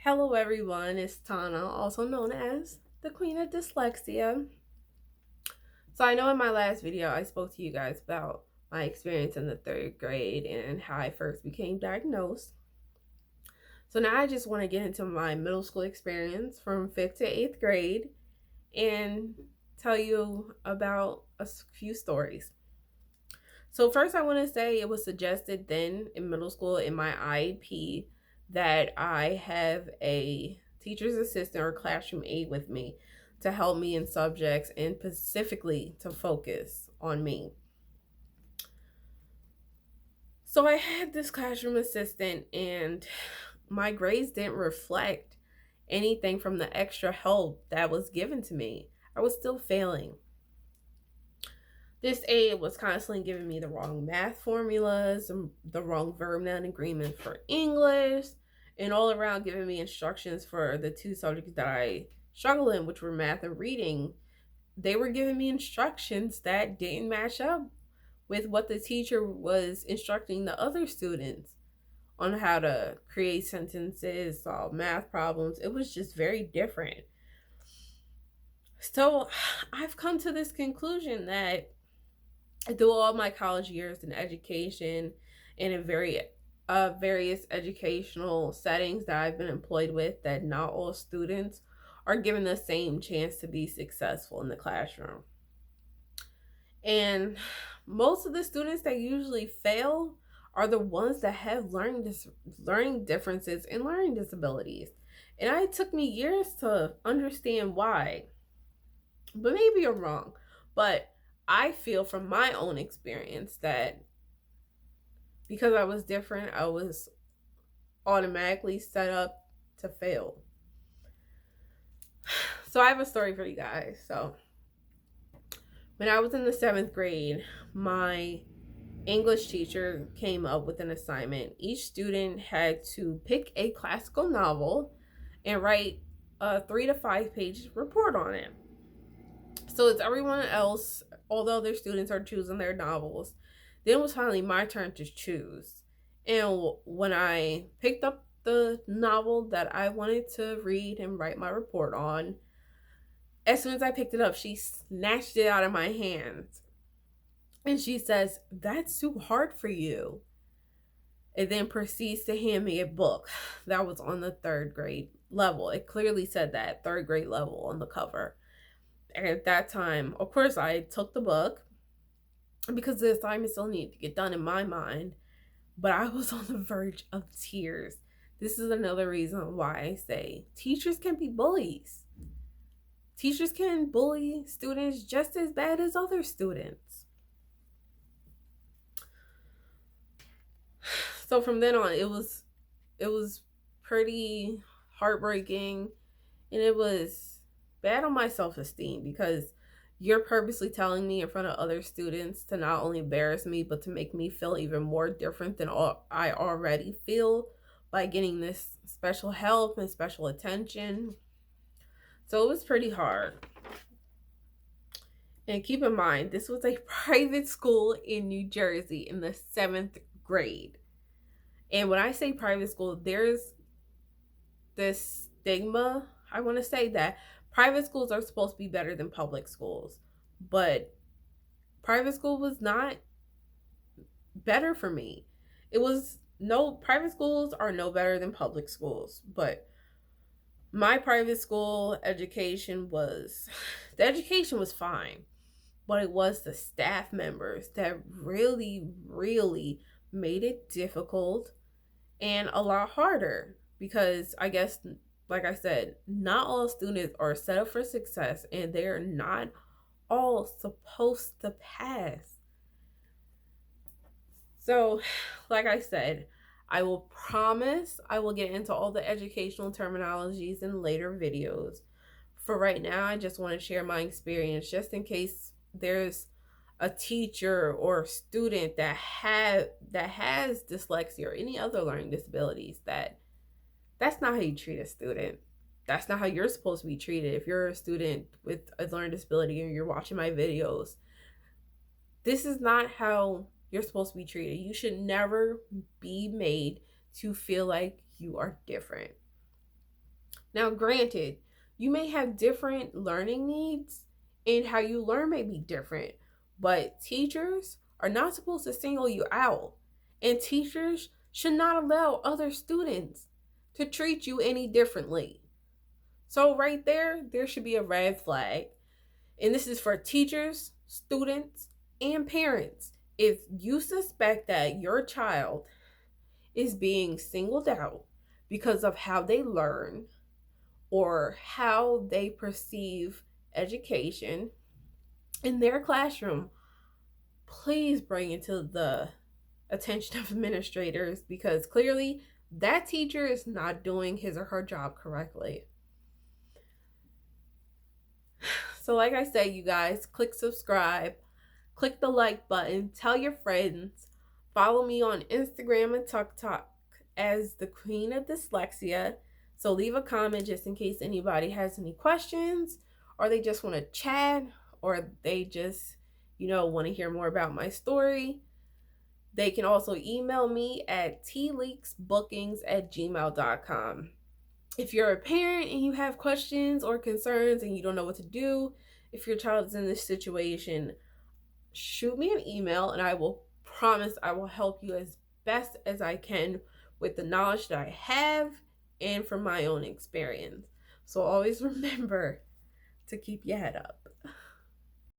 Hello, everyone. It's Tana, also known as the Queen of Dyslexia. So, I know in my last video I spoke to you guys about my experience in the third grade and how I first became diagnosed. So, now I just want to get into my middle school experience from fifth to eighth grade and tell you about a few stories. So, first, I want to say it was suggested then in middle school in my IEP that I have a teacher's assistant or classroom aide with me to help me in subjects and specifically to focus on me. So, I had this classroom assistant, and my grades didn't reflect anything from the extra help that was given to me. I was still failing. This aide was constantly giving me the wrong math formulas, the wrong verb noun agreement for English, and all around giving me instructions for the two subjects that I struggle in, which were math and reading. They were giving me instructions that didn't match up with what the teacher was instructing the other students on how to create sentences, solve math problems. It was just very different. So I've come to this conclusion that through all my college years in education and in various educational settings that I've been employed with, that not all students are given the same chance to be successful in the classroom. And most of the students that usually fail are the ones that have learning differences and learning disabilities. And it took me years to understand why. But maybe I'm wrong. But I feel from my own experience that because I was different, I was automatically set up to fail. So I have a story for you guys. So when I was in the seventh grade, my English teacher came up with an assignment. Each student had to pick a classical novel and write a 3 to 5 page report on it. So it's everyone else, all the other students are choosing their novels. Then it was finally my turn to choose. And when I picked up the novel that I wanted to read and write my report on, as soon as I picked it up, she snatched it out of my hands. And she says, "That's too hard for you." And then proceeds to hand me a book that was on the third grade level. It clearly said that third grade level on the cover. And at that time, of course, I took the book because the assignment still needed to get done in my mind, but I was on the verge of tears. This is another reason why I say teachers can be bullies. Teachers can bully students just as bad as other students. So from then on, it was pretty heartbreaking, and it was bad on my self-esteem because you're purposely telling me in front of other students to not only embarrass me, but to make me feel even more different than I already feel by getting this special help and special attention. So it was pretty hard. And keep in mind, this was a private school in New Jersey in the seventh grade. And when I say private school, there's this stigma. I want to say that private schools are supposed to be better than public schools, but private school was not better for me. It was no private schools are no better than public schools, but my private school education was the education was fine, but it was the staff members that really made it difficult and a lot harder because I guess, like I said, not all students are set up for success and they're not all supposed to pass. So, like I said, I will promise I will get into all the educational terminologies in later videos. For right now, I just want to share my experience just in case there's a teacher or a student that has dyslexia or any other learning disabilities. That's not how you treat a student. That's not how you're supposed to be treated. If you're a student with a learning disability and you're watching my videos, this is not how you're supposed to be treated. You should never be made to feel like you are different. Now, granted, you may have different learning needs and how you learn may be different, but teachers are not supposed to single you out, and teachers should not allow other students to treat you any differently. So, right there should be a red flag. And this is for teachers, students, and parents. If you suspect that your child is being singled out because of how they learn or how they perceive education in their classroom, please bring it to the attention of administrators, because clearly that teacher is not doing his or her job correctly. So, like I said, you guys, click subscribe, click the like button, tell your friends, follow me on Instagram and TikTok as the Queen of Dyslexia. So leave a comment just in case anybody has any questions, or they just want to chat, or they just, want to hear more about my story. They can also email me at tleeksbookings@gmail.com. If you're a parent and you have questions or concerns and you don't know what to do, if your child is in this situation, shoot me an email and I will promise I will help you as best as I can with the knowledge that I have and from my own experience. So always remember to keep your head up.